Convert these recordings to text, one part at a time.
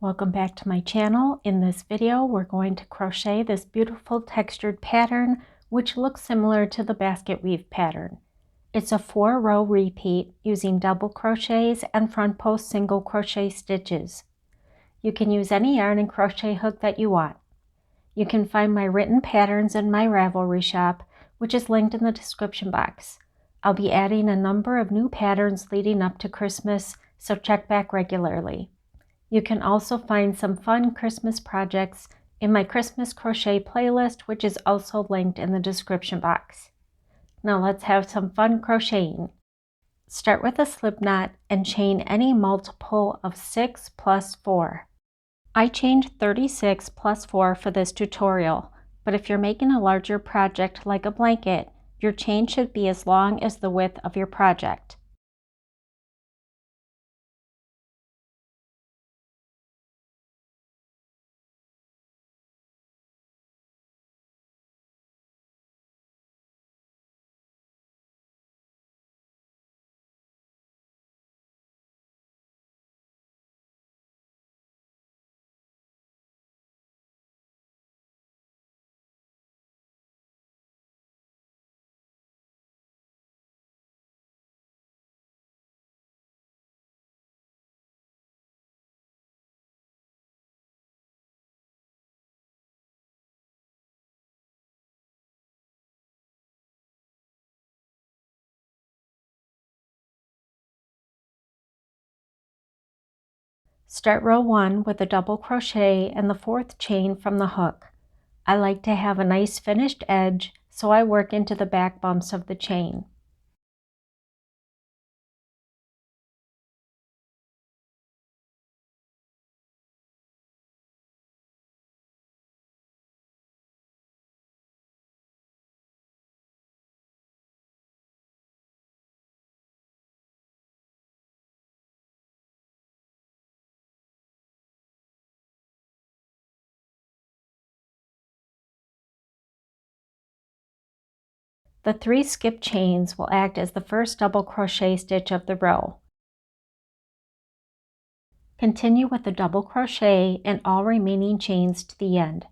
Welcome back to my channel. In this video, we're going to crochet this beautiful textured pattern, which looks similar to the basket weave pattern. It's a 4-row repeat using double crochets and front post single crochet stitches. You can use any yarn and crochet hook that you want. You can find my written patterns in my Ravelry shop, which is linked in the description box. I'll be adding a number of new patterns leading up to Christmas, so check back regularly. You can also find some fun Christmas projects in my Christmas crochet playlist, which is also linked in the description box. Now let's have some fun crocheting. Start with a slip knot and chain any multiple of 6 plus 4. I chained 36 plus 4 for this tutorial, but if you're making a larger project like a blanket, your chain should be as long as the width of your project. Start row 1 with a double crochet and the 4th chain from the hook. I like to have a nice finished edge, so I work into the back bumps of the chain. The 3 skip chains will act as the first double crochet stitch of the row. Continue with the double crochet and all remaining chains to the end.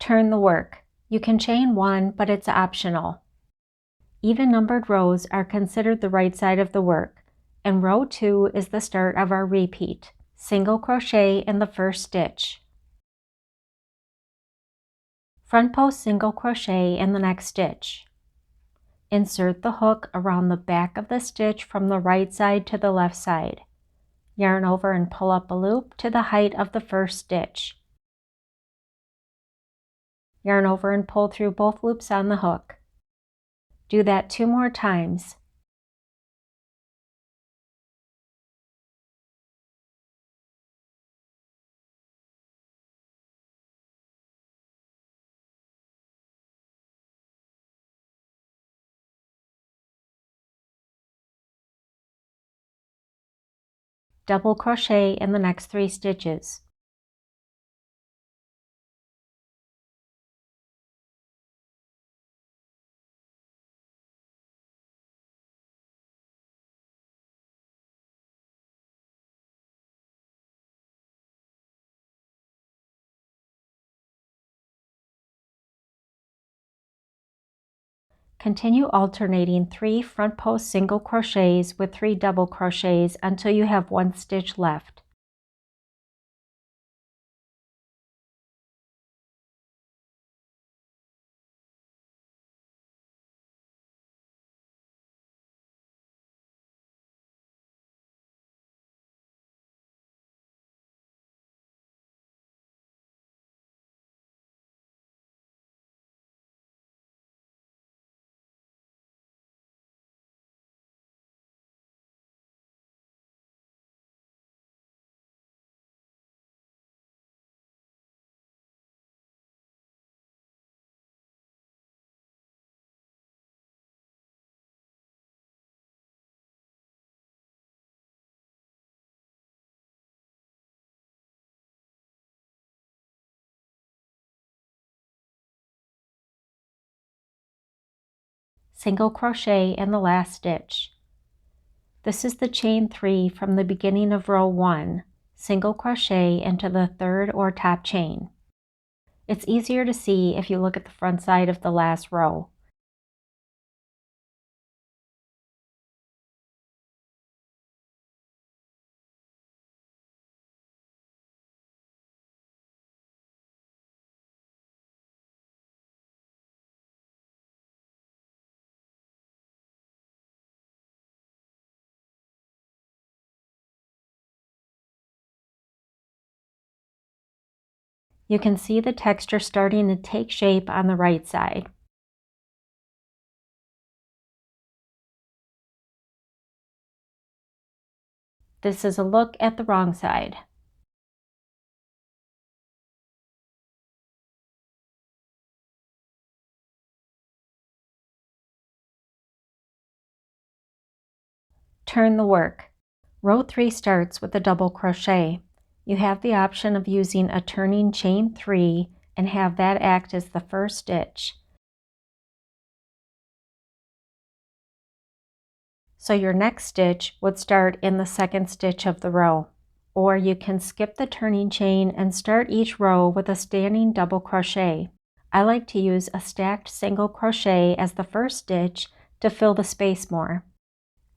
Turn the work. You can chain 1, but it's optional. Even numbered rows are considered the right side of the work, and row 2 is the start of our repeat. Single crochet in the first stitch. Front post single crochet in the next stitch. Insert the hook around the back of the stitch from the right side to the left side. Yarn over and pull up a loop to the height of the first stitch. Yarn over and pull through both loops on the hook. Do that 2 more times. Double crochet in the next 3 stitches. Continue alternating 3 front post single crochets with 3 double crochets until you have 1 stitch left. Single crochet in the last stitch. This is the chain 3 from the beginning of row 1. Single crochet into the 3rd or top chain. It's easier to see if you look at the front side of the last row. You can see the texture starting to take shape on the right side. This is a look at the wrong side. Turn the work. Row 3 starts with a double crochet. You have the option of using a turning chain 3 and have that act as the first stitch. So your next stitch would start in the 2nd stitch of the row. Or you can skip the turning chain and start each row with a standing double crochet. I like to use a stacked single crochet as the first stitch to fill the space more.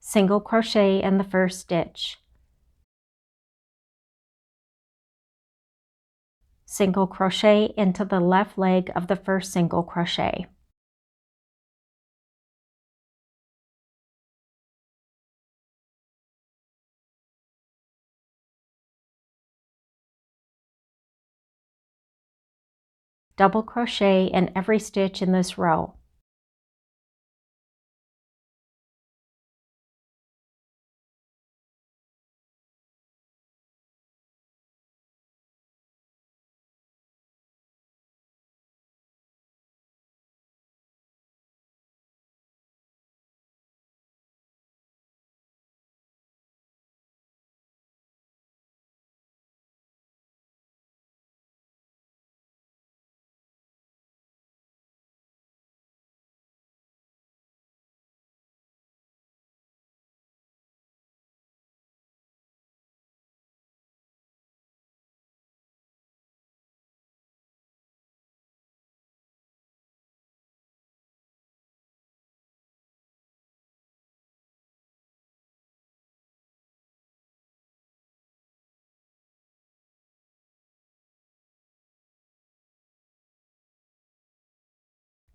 Single crochet in the first stitch. Single crochet into the left leg of the first single crochet. Double crochet in every stitch in this row.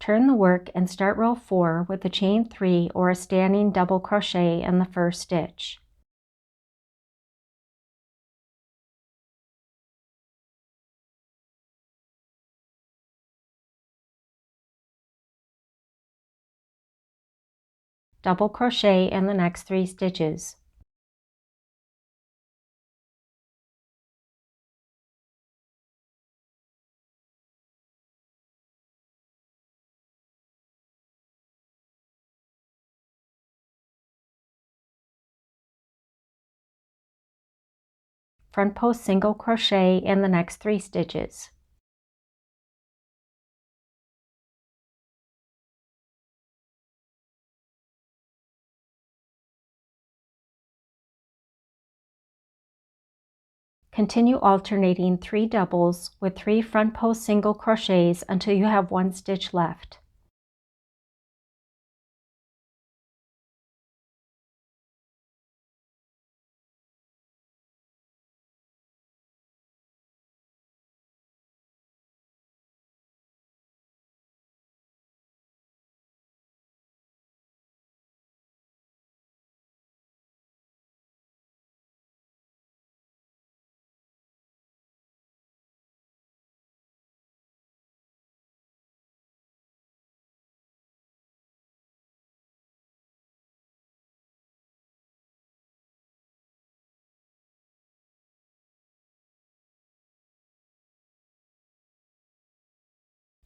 Turn the work and start row 4 with a chain 3 or a standing double crochet in the first stitch. Double crochet in the next 3 stitches. Front post single crochet in the next 3 stitches. Continue alternating 3 doubles with 3 front post single crochets until you have 1 stitch left.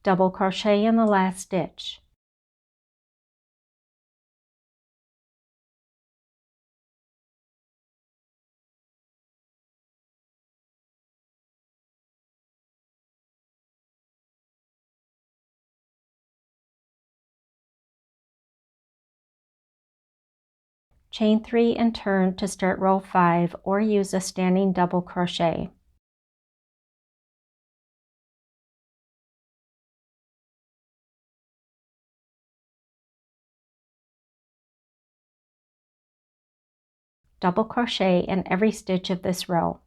Double crochet in the last stitch. Chain 3 and turn to start row 5 or use a standing double crochet. Double crochet in every stitch of this row.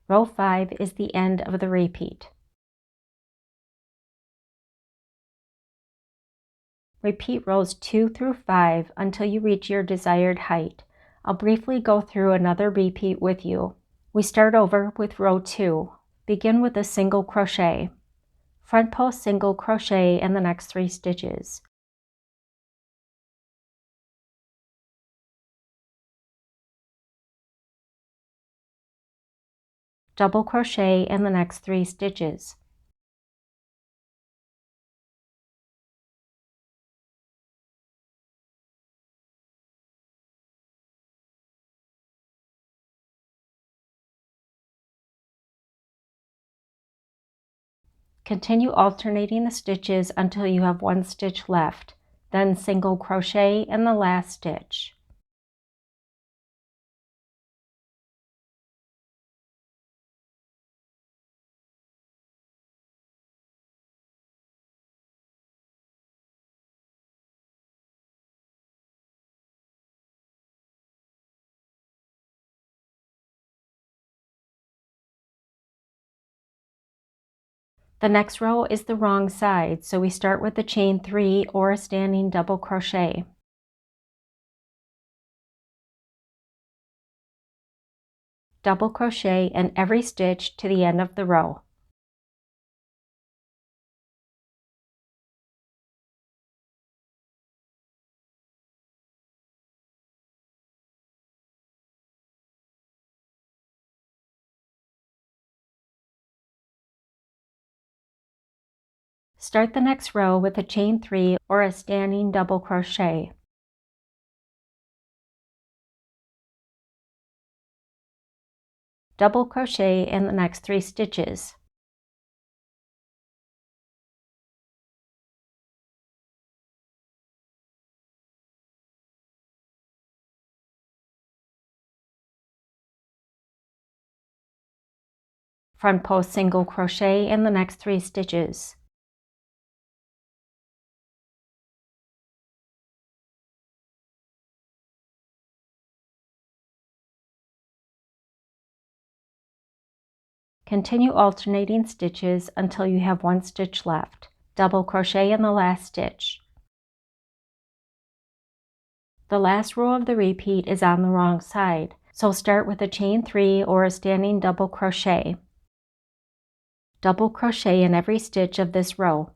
Row 5 is the end of the repeat. Repeat rows 2 through 5 until you reach your desired height. I'll briefly go through another repeat with you. We start over with row 2. Begin with a single crochet. Front post single crochet in the next 3 stitches. Double crochet in the next 3 stitches. Continue alternating the stitches until you have 1 stitch left, then single crochet in the last stitch. The next row is the wrong side, so we start with the chain 3 or a standing double crochet. Double crochet in every stitch to the end of the row. Start the next row with a chain 3 or a standing double crochet. Double crochet in the next 3 stitches. Front post single crochet in the next 3 stitches. Continue alternating stitches until you have 1 stitch left. Double crochet in the last stitch. The last row of the repeat is on the wrong side, so start with a chain 3 or a standing double crochet. Double crochet in every stitch of this row.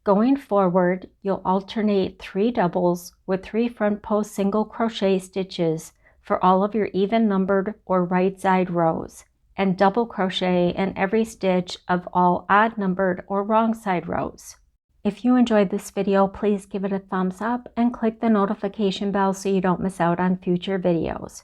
Going forward, you'll alternate 3 doubles with 3 front post single crochet stitches for all of your even numbered or right side rows, and double crochet in every stitch of all odd numbered or wrong side rows. If you enjoyed this video, please give it a thumbs up and click the notification bell so you don't miss out on future videos.